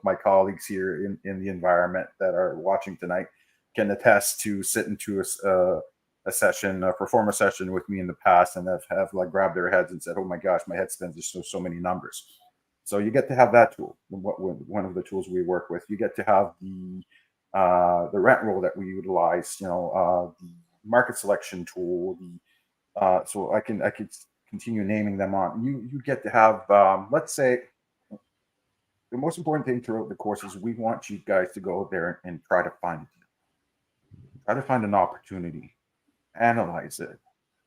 my colleagues here in the environment that are watching tonight can attest to sit into a session, a performa session with me in the past, and have like grabbed their heads and said, "Oh my gosh, my head spins. There's so many numbers." So you get to have that tool. One of the tools we work with. You get to have the rent roll that we utilize. The market selection tool. So I could continue naming them on. You get to have, let's say, the most important thing throughout the course is we want you guys to go out there and try to find an opportunity, analyze it,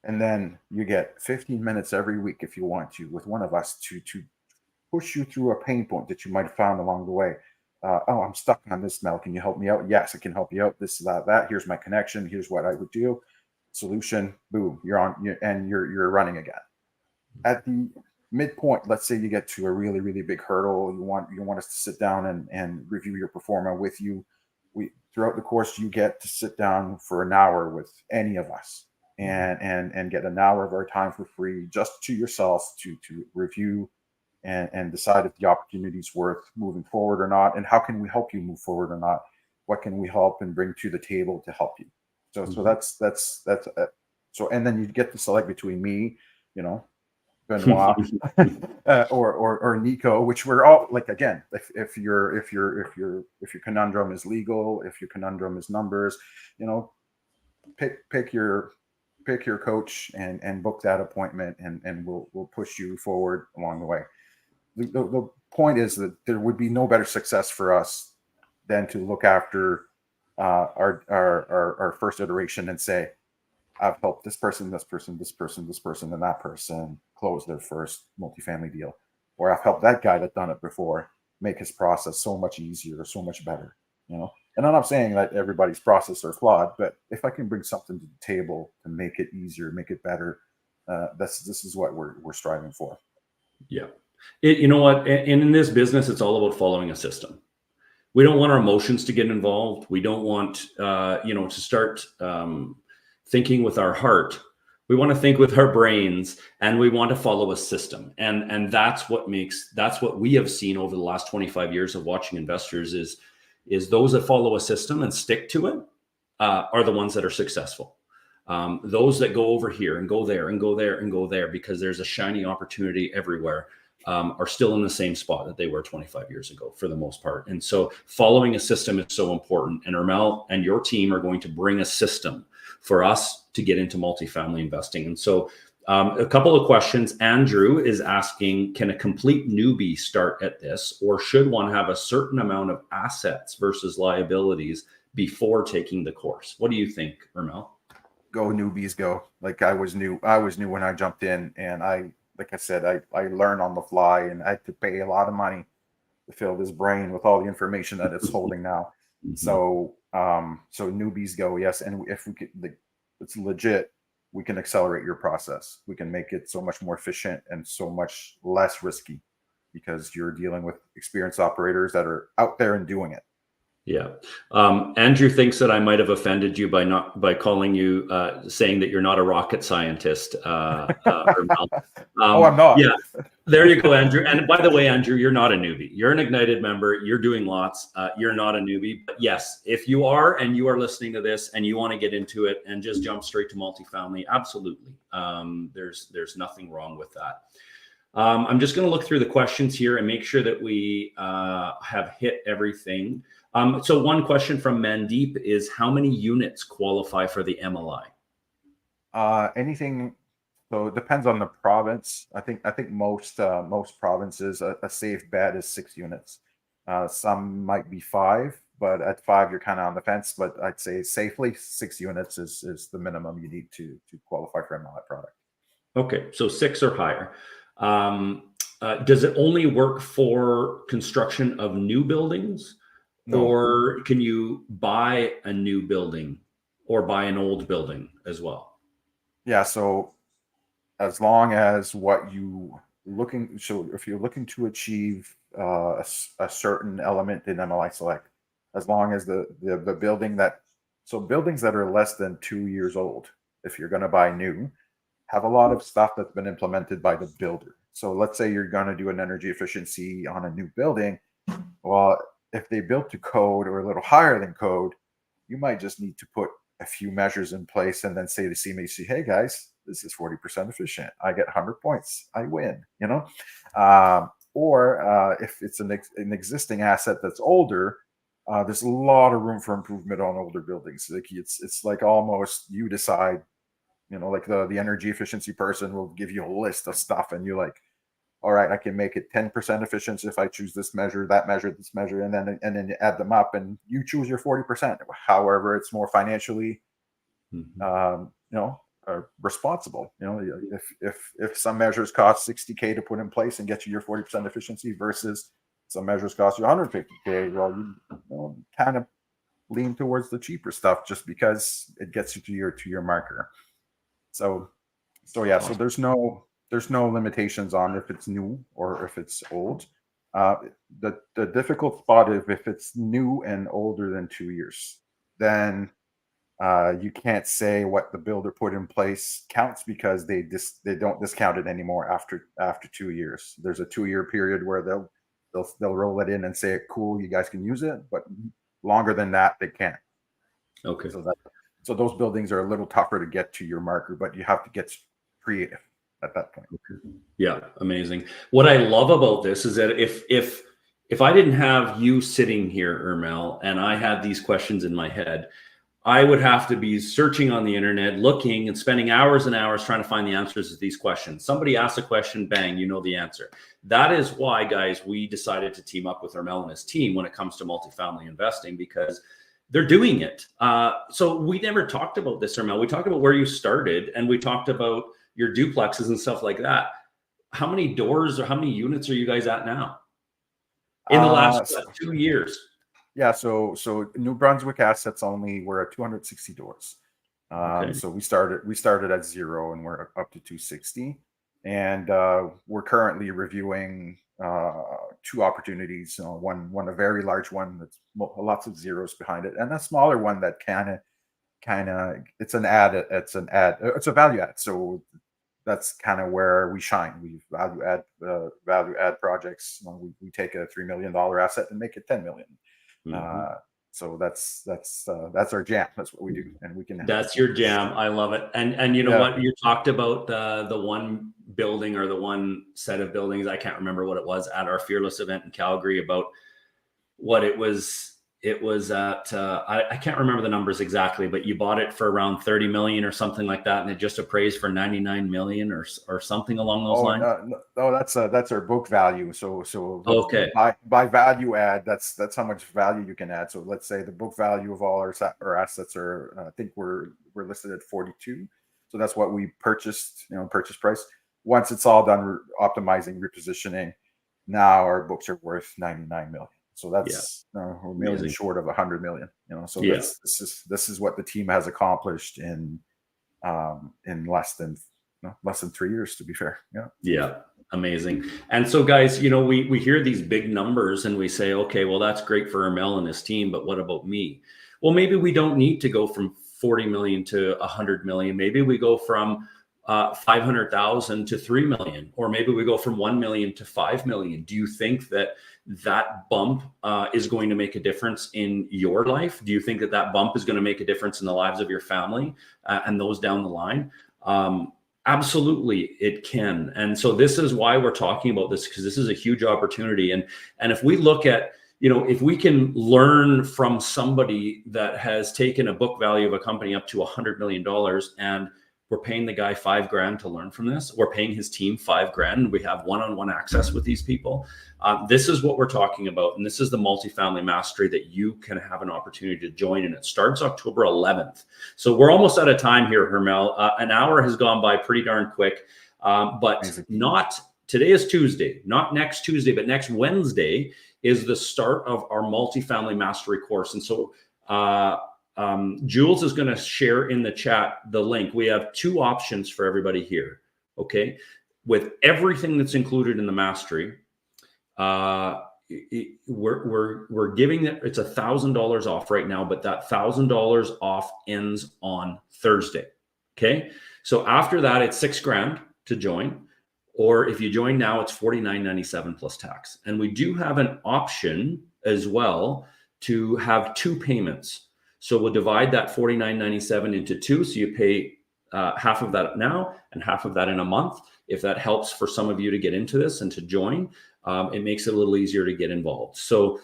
and then you get 15 minutes every week if you want to with one of us to push you through a pain point that you might have found along the way. Oh, I'm stuck on this, Mel. Can you help me out? Yes, I can help you out. This, that. Here's my connection. Here's what I would do. Solution. Boom. You're on, and you're running again. At the midpoint, let's say you get to a really, really big hurdle. You want us to sit down and review your performa with you. Throughout the course, you get to sit down for an hour with any of us and get an hour of our time for free, just to yourself to review and decide if the opportunity is worth moving forward or not, and how can we help you move forward or not. What can we help and bring to the table to help you? So Mhm. so, and then you get to select between me, you know, Benoit, or Nico, which we're all like, again, if your conundrum is legal, if your conundrum is numbers, you know, pick your coach and book that appointment, and we'll push you forward along the way. The point is that there would be no better success for us than to look after our first iteration and say, I've helped this person, this person, this person, this person, and that person close their first multifamily deal. Or I've helped that guy that done it before make his process so much easier, so much better. You know, and I'm not saying that everybody's process are flawed, but if I can bring something to the table to make it easier, make it better, this is what we're striving for. Yeah. You know what? And in this business, it's all about following a system. We don't want our emotions to get involved. We don't want, to start thinking with our heart. We want to think with our brains, and we want to follow a system. And that's what we have seen over the last 25 years of watching investors is those that follow a system and stick to it are the ones that are successful. Those that go over here and go there and go there and go there because there's a shiny opportunity everywhere are still in the same spot that they were 25 years ago for the most part. And so following a system is so important. And Hermel and your team are going to bring a system for us to get into multifamily investing. And so a couple of questions. Andrew is asking, can a complete newbie start at this, or should one have a certain amount of assets versus liabilities before taking the course? What do you think, Hermel? Go newbies, go. Like I was new when I jumped in, and like I said, I learned on the fly, and I had to pay a lot of money to fill this brain with all the information that it's holding now. Mhm. So newbies go, yes. And if we could, it's legit, we can accelerate your process. We can make it so much more efficient and so much less risky because you're dealing with experienced operators that are out there and doing it. Yeah. Andrew thinks that I might have offended you by calling you saying that you're not a rocket scientist, Hermel. Oh, I'm not. Yeah, there you go, Andrew. And by the way, Andrew, you're not a newbie. You're an Ignited member. You're doing lots. You're not a newbie. But yes, if you are and you are listening to this and you want to get into it and just jump straight to multifamily, absolutely. There's nothing wrong with that. I'm just going to look through the questions here and make sure that we have hit everything. So one question from Mandeep is, how many units qualify for the MLI? Anything. So it depends on the province. I think most provinces, a safe bet is 6 units. Some might be five, but at five you're kind of on the fence. But I'd say safely 6 units is the minimum you need to qualify for MLI product. Okay, so 6 or higher. Does it only work for construction of new buildings, No, or can you buy a new building or buy an old building as well? yeah. So as long as what you looking, so if you're looking to achieve a certain element in MLI Select, as long as the building that, so buildings that are less than 2 years old, if you're going to buy new, have a lot of stuff that's been implemented by the builder. So let's say you're going to do an energy efficiency on a new building. Well, if they built to code or a little higher than code, you might just need to put a few measures in place and then say to CMHC, hey guys, this is 40% efficient. I get 100 points. I win, you know? Or if it's an existing asset that's older, there's a lot of room for improvement on older buildings. Like it's like almost you decide, like the energy efficiency person will give you a list of stuff, and you're like, all right, I can make it 10% efficient if I choose this measure, that measure, this measure, and then you add them up, and you choose your 40%. However, it's more financially, Mhm. um, you know, responsible. If some measures cost 60K to put in place and get you your 40% efficiency versus some measures cost you 150K, well, you kind of lean towards the cheaper stuff just because it gets you to your marker. So yeah, so Awesome. there's no limitations on if it's new or if it's old. Uh, the difficult spot is if it's new and older than 2 years, then you can't say what the builder put in place counts because they don't discount it anymore after 2 years. There's a 2 year period where they'll roll it in and say, cool, you guys can use it, but longer than that they can't. Okay. So that So those buildings are a little tougher to get to your marker, but you have to get creative at that point. Yeah, amazing. What I love about this is that if I didn't have you sitting here, Hermel, and I had these questions in my head, I would have to be searching on the internet, looking and spending hours and hours trying to find the answers to these questions. Somebody asks a question, bang, you know the answer. That is why, guys, we decided to team up with Hermel and his team when it comes to multifamily investing, because they're doing it. So we never talked about this, Hermel. We talked about where you started, and we talked about your duplexes and stuff like that. How many doors or how many units are you guys at now in the last 2 years? Yeah, so New Brunswick assets only, we're at 260 doors. Okay. So we started at 0 and we're up to 260, and we're currently reviewing 2 opportunities. One a very large one that's lots of zeros behind it, and a smaller one that kind of it's a value add. So that's kind of where we shine. We value add projects. We take a $3 million asset and make it 10 million. So that's our jam. That's what we do, and we can. That's your jam. I love it. And you know what? You talked about the one building or the one set of buildings. I can't remember what it was at our Fearless event in Calgary, about what it was. It was at I can't remember the numbers exactly, but you bought it for around 30 million or something like that, and it just appraised for 99 million or something along those lines. No, that's our book value. So okay, by value add, that's how much value you can add. So let's say the book value of all our assets are, I think we're listed at 42. So that's what we purchased, purchase price. Once it's all done, optimizing, repositioning, now our books are worth 99 million. So that's we're a million short of 100 million. So this is what the team has accomplished in less than 3 years, to be fair. Yeah, amazing. And so, guys, we hear these big numbers and we say, okay, well, that's great for Hermel and his team, but what about me? Well, maybe we don't need to go from 40 million to 100 million. Maybe we go from 500,000 to 3 million, or maybe we go from 1 million to 5 million. Do you think that bump is going to make a difference in your life? Do you think that bump is going to make a difference in the lives of your family and those down the line? Absolutely, it can. And so this is why we're talking about this, because this is a huge opportunity. And if we look at, if we can learn from somebody that has taken a book value of a company up to $100 million, and we're paying the guy $5,000 to learn from this, we're paying his team $5,000, and we have one-on-one access with these people. This is what we're talking about. And this is the multifamily mastery that you can have an opportunity to join. And it starts October 11th. So we're almost out of time here, Hermel. An hour has gone by pretty darn quick. But today is Tuesday, not next Tuesday, but next Wednesday is the start of our multifamily mastery course. And so Jules is going to share in the chat the link. We have 2 options for everybody here. Okay. With everything that's included in the mastery, we're giving it, it's $1,000 off right now, but that $1,000 off ends on Thursday. Okay. So after that, it's $6,000 to join, or if you join now, it's $49.97 plus tax. And we do have an option as well to have 2 payments. So we'll divide that $49.97 into 2. So you pay half of that now and half of that in a month. If that helps for some of you to get into this and to join, it makes it a little easier to get involved. So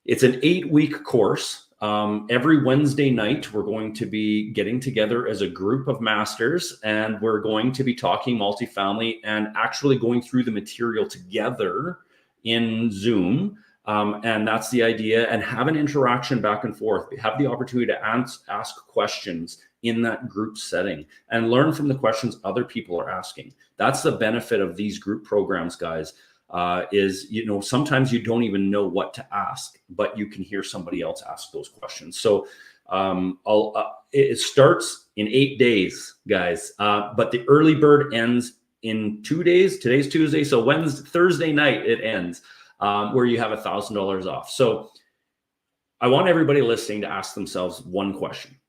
it's an 8-week course. Every Wednesday night, we're going to be getting together as a group of masters, and we're going to be talking multifamily and actually going through the material together in Zoom. And that's the idea, and have an interaction back and forth. Have the opportunity to ask questions in that group setting and learn from the questions other people are asking. That's the benefit of these group programs, guys, is, sometimes you don't even know what to ask, but you can hear somebody else ask those questions. So it starts in 8 days, guys, but the early bird ends in 2 days. Today's Tuesday, so Thursday night it ends. Where you have $1,000 off. So I want everybody listening to ask themselves one question.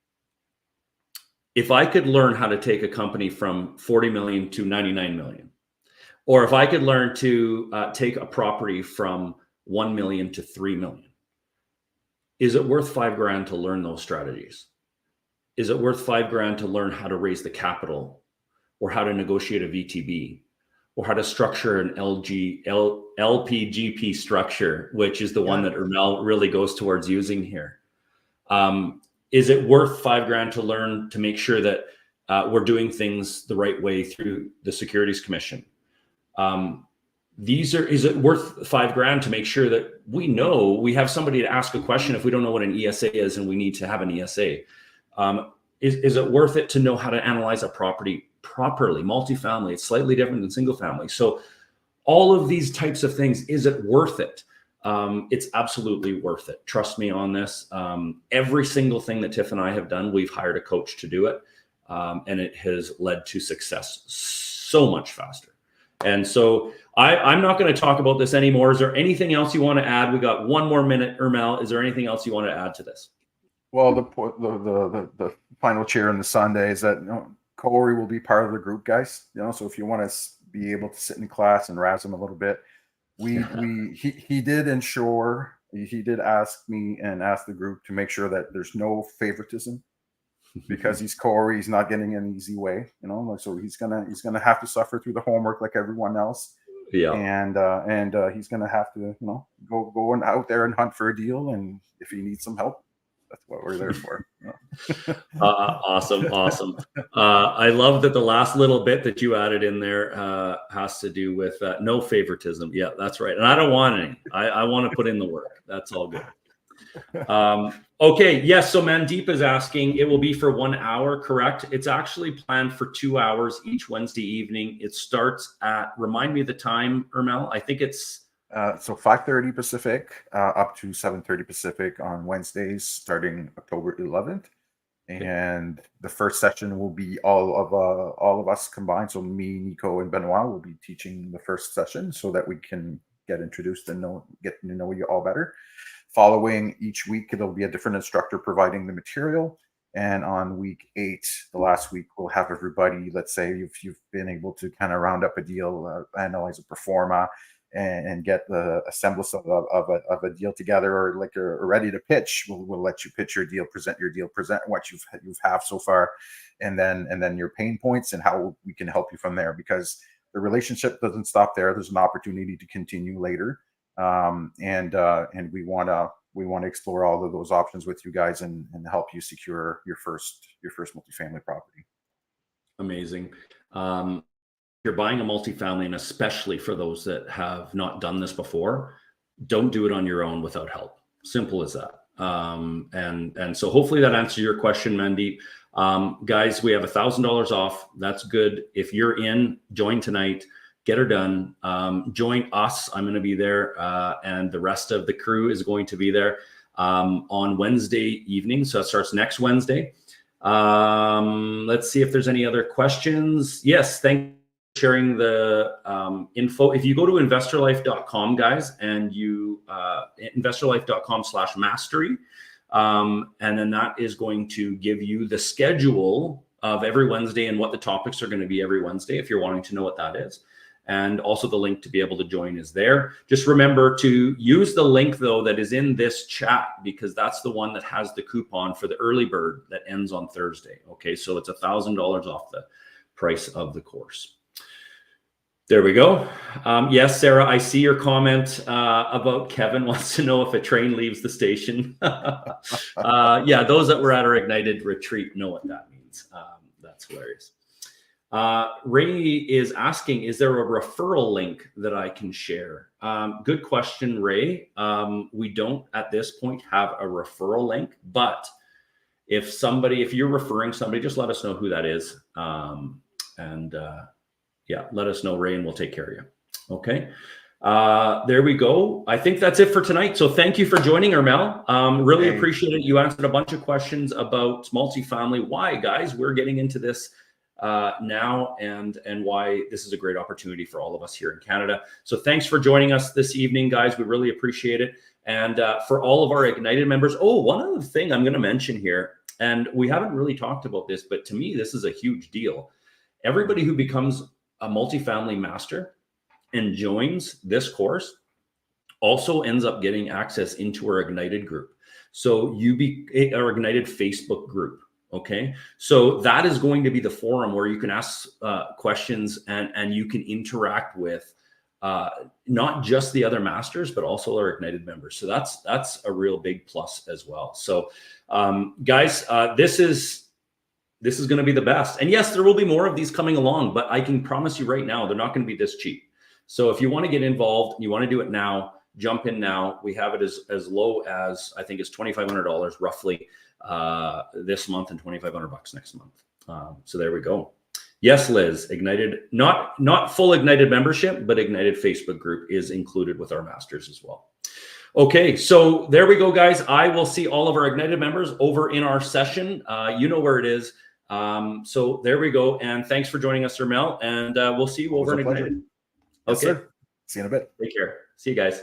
If I could learn how to take a company from 40 million to 99 million, or if I could learn to take a property from 1 million to 3 million, is it worth $5,000 to learn those strategies? is it worth $5,000 to learn how to raise the capital, or how to negotiate a VTB, or how to structure an LPGP structure, which is the one that Hermel really goes towards using here? Is it worth $5,000 to learn to make sure that we're doing things the right way through the Securities Commission? Is it worth $5,000 to make sure that we know we have somebody to ask a question if we don't know what an ESA is and we need to have an ESA? Is it worth it to know how to analyze a property properly? Multifamily, it's slightly different than single family. So all of these types of things, is it worth it? It's absolutely worth it. Trust me on this. Every single thing that Tiff and I have done, we've hired a coach to do it. And it has led to success so much faster. And so I'm not going to talk about this anymore. Is there anything else you want to add? We got one more minute, Hermel. Is there anything else you want to add to this? Well, the final cheer on the Sunday is that, you know, Corey will be part of the group, guys. You know, so if you want to be able to sit in class and razz him a little bit, he did ensure, he did ask me and ask the group to make sure that there's no favoritism, because he's Corey. He's not getting an easy way, you know. So he's gonna have to suffer through the homework like everyone else. Yeah. And he's gonna have to, you know, go out there and hunt for a deal. And if he needs some help, that's what we're there for. Awesome. I love that the last little bit that you added in there has to do with no favoritism. Yeah, that's right. And I don't want any. I want to put in the work. That's all good. Okay. Yes. So Mandeep is asking, it will be for 1 hour, correct? It's actually planned for 2 hours each Wednesday evening. It starts at, remind me of the time, Hermel. I think it's so 5:30 Pacific up to 7:30 Pacific on Wednesdays, starting October 11th. And the first session will be all of us combined. So me, Nico, and Benoit will be teaching the first session so that we can get introduced and get to know you all better. Following each week, there'll be a different instructor providing the material. And on week 8, the last week, we'll have everybody, let's say if you've been able to kind of round up a deal, analyze a pro forma, and get the semblance of a deal together, or like you're ready to pitch, we'll let you pitch your deal, present what you've have so far, and then your pain points and how we can help you from there, because the relationship doesn't stop there. There's an opportunity to continue later, and we want to explore all of those options with you guys and help you secure your first multifamily property. Amazing. You're buying a multifamily, and especially for those that have not done this before, don't do it on your own without help. Simple as that. And so hopefully that answers your question, Mandeep. Guys, we have $1,000 off. That's good. If you're in, join tonight, get her done. Join us. I'm going to be there, and the rest of the crew is going to be there on Wednesday evening. So it starts next Wednesday. Let's see if there's any other questions. Yes, thank you. Sharing the info. If you go to investorlife.com, guys, and you investorlife.com/mastery, and then that is going to give you the schedule of every Wednesday and what the topics are going to be every Wednesday, if you're wanting to know what that is. And also the link to be able to join is there. Just remember to use the link, though, that is in this chat, because that's the one that has the coupon for the early bird that ends on Thursday. Okay, so it's $1,000 off the price of the course. There we go. Yes, Sarah, I see your comment about Kevin wants to know if a train leaves the station. Yeah, those that were at our Ignited retreat know what that means. That's hilarious. Ray is asking, is there a referral link that I can share? Good question, Ray. We don't at this point have a referral link, but if you're referring somebody, just let us know who that is. Yeah, let us know, Ray, and we'll take care of you. Okay. There we go. I think that's it for tonight. So thank you for joining, Hermel. Really appreciate it. You answered a bunch of questions about multifamily. Why, guys, we're getting into this now, and why this is a great opportunity for all of us here in Canada. So thanks for joining us this evening, guys. We really appreciate it. And for all of our Ignited members, one other thing I'm going to mention here, and we haven't really talked about this, but to me, this is a huge deal. Everybody who becomes a multifamily master and joins this course also ends up getting access into our Ignited group. So our Ignited Facebook group. Okay, so that is going to be the forum where you can ask questions and you can interact with not just the other masters, but also our Ignited members. So that's a real big plus as well. So guys, this is going to be the best. And yes, there will be more of these coming along, but I can promise you right now, they're not going to be this cheap. So if you want to get involved, you want to do it now, jump in now. We have it as low as, I think it's $2,500 roughly this month, and $2,500 next month. So there we go. Yes, Liz, Ignited, not full Ignited membership, but Ignited Facebook group is included with our masters as well. Okay, so there we go, guys. I will see all of our Ignited members over in our session. You know where it is. So there we go. And thanks for joining us, Hermel. And we'll see you over in Ignited. Yes, sir. See you in a bit. Take care. See you guys.